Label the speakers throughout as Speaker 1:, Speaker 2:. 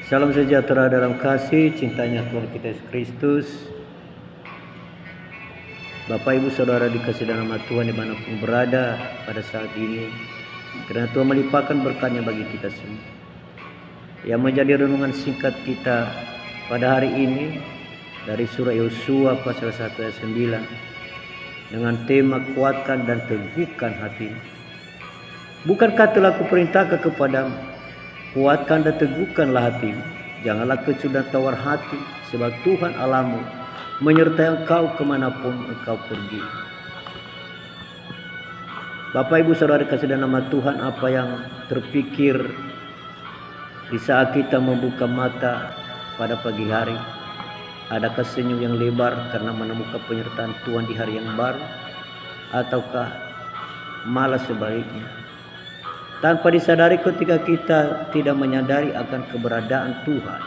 Speaker 1: Salam sejahtera dalam kasih cintanya Tuhan kita Yesus Kristus. Bapak Ibu Saudara dikasih dalam nama Tuhan dimanapun berada pada saat ini, karena Tuhan melimpahkan berkatnya bagi kita semua. Yang menjadi renungan singkat kita pada hari ini dari surah Yosua pasal 1 ayat 9 dengan tema kuatkan dan teguhkan hatimu. Bukankah telah kuperintahkan kepadamu, kuatkan dan teguhkanlah hatimu, janganlah kecut dan tawar hati, sebab Tuhan Allahmu menyertai engkau kemanapun engkau pergi. Bapak Ibu Saudara kasih dalam nama Tuhan, apa yang terpikir di saat kita membuka mata pada pagi hari? Adakah senyum yang lebar karena menemukan penyertaan Tuhan di hari yang baru? Ataukah malah sebaliknya? Tanpa disadari, ketika kita tidak menyadari akan keberadaan Tuhan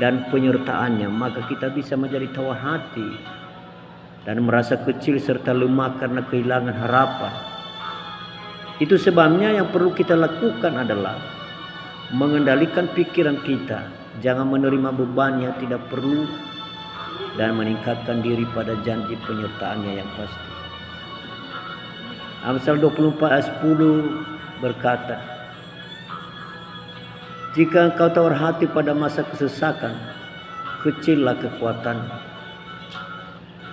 Speaker 1: dan penyertaannya, maka kita bisa menjadi tawar hati dan merasa kecil serta lemah karena kehilangan harapan. Itu sebabnya yang perlu kita lakukan adalah mengendalikan pikiran kita, jangan menerima beban yang tidak perlu, dan meningkatkan diri pada janji penyertaannya yang pasti. Amsal 24 ayat 10 berkata, jika engkau tawar hati pada masa kesesakan, kecillah kekuatan.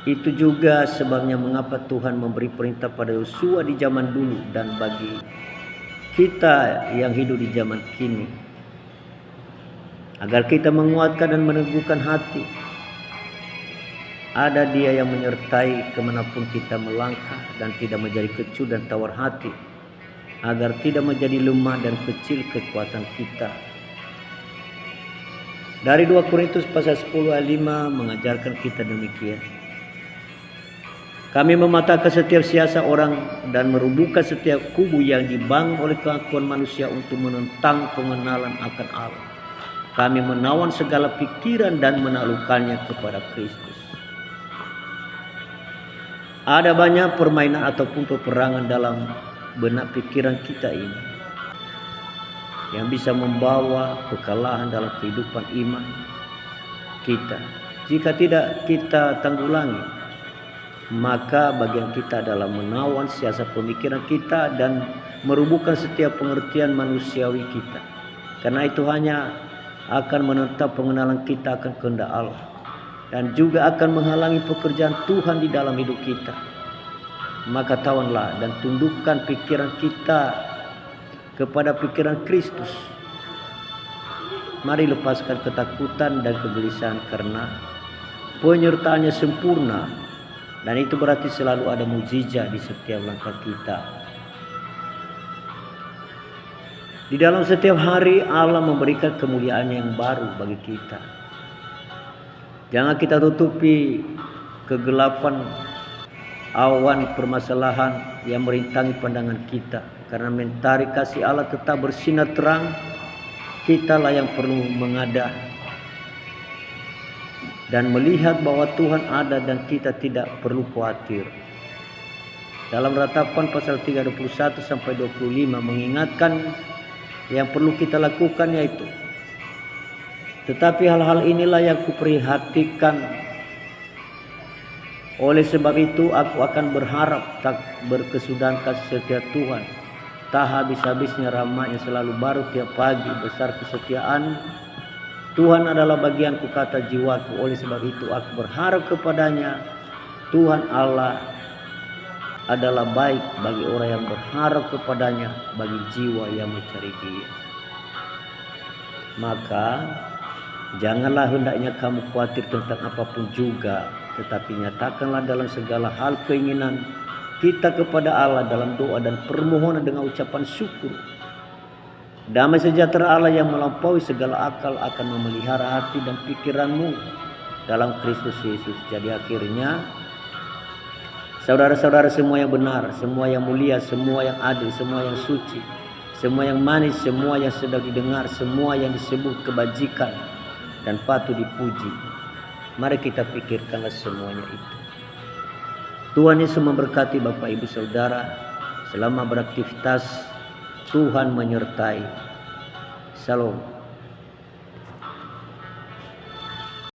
Speaker 1: Itu juga sebabnya mengapa Tuhan memberi perintah pada Yosua di zaman dulu dan bagi kita yang hidup di zaman kini, agar kita menguatkan dan meneguhkan hati. Ada Dia yang menyertai kemanapun kita melangkah dan tidak menjadi kecut dan tawar hati, agar tidak menjadi lemah dan kecil kekuatan kita. Dari 2 Korintus pasal 10 ayat 5 mengajarkan kita demikian. Kami mematahkan setiap siasat orang dan merubuhkan setiap kubu yang dibangun oleh keakuan manusia untuk menentang pengenalan akan Allah. Kami menawan segala pikiran dan menaklukkannya kepada Kristus. Ada banyak permainan ataupun peperangan dalam benak pikiran kita ini yang bisa membawa kekalahan dalam kehidupan iman kita. Jika tidak kita tanggulangi, maka bagian kita adalah menawan siasat pemikiran kita dan merubuhkan setiap pengertian manusiawi kita. Karena itu hanya akan menentang pengenalan kita akan kehendak Allah dan juga akan menghalangi pekerjaan Tuhan di dalam hidup kita. Maka tawanlah dan tundukkan pikiran kita kepada pikiran Kristus. Mari lepaskan ketakutan dan kegelisahan, karena penyertaannya sempurna, dan itu berarti selalu ada mukjizat di setiap langkah kita. Di dalam setiap hari Allah memberikan kemuliaan yang baru bagi kita. Jangan kita tutupi kegelapan awan permasalahan yang merintangi pandangan kita, karena mentari kasih Allah tetap bersinar terang. Kitalah yang perlu mengadah dan melihat bahwa Tuhan ada dan kita tidak perlu khawatir. Dalam Ratapan pasal 31 sampai 25 mengingatkan yang perlu kita lakukan, yaitu tetapi hal-hal inilah yang kuperhatikan, oleh sebab itu aku akan berharap tak berkesudahan kasih setia Tuhan. Tak habis-habisnya rahmat-Nya selalu baru tiap pagi, besar kesetiaan Tuhan adalah bagianku, kata jiwaku. Oleh sebab itu aku berharap kepadanya. Tuhan Allah adalah baik bagi orang yang berharap kepadanya, bagi jiwa yang mencari Dia. Maka janganlah hendaknya kamu khawatir tentang apapun juga, tetapi nyatakanlah dalam segala hal keinginan kita kepada Allah dalam doa dan permohonan dengan ucapan syukur. Damai sejahtera Allah yang melampaui segala akal akan memelihara hati dan pikiranmu dalam Kristus Yesus. Jadi akhirnya, saudara-saudara semua yang benar, semua yang mulia, semua yang adil, semua yang suci, semua yang manis, semua yang sedang didengar, semua yang disebut kebajikan dan patut dipuji, mari kita pikirkanlah semuanya itu. Tuhan Yesus memberkati Bapak Ibu Saudara. Selama beraktivitas, Tuhan menyertai. Shalom.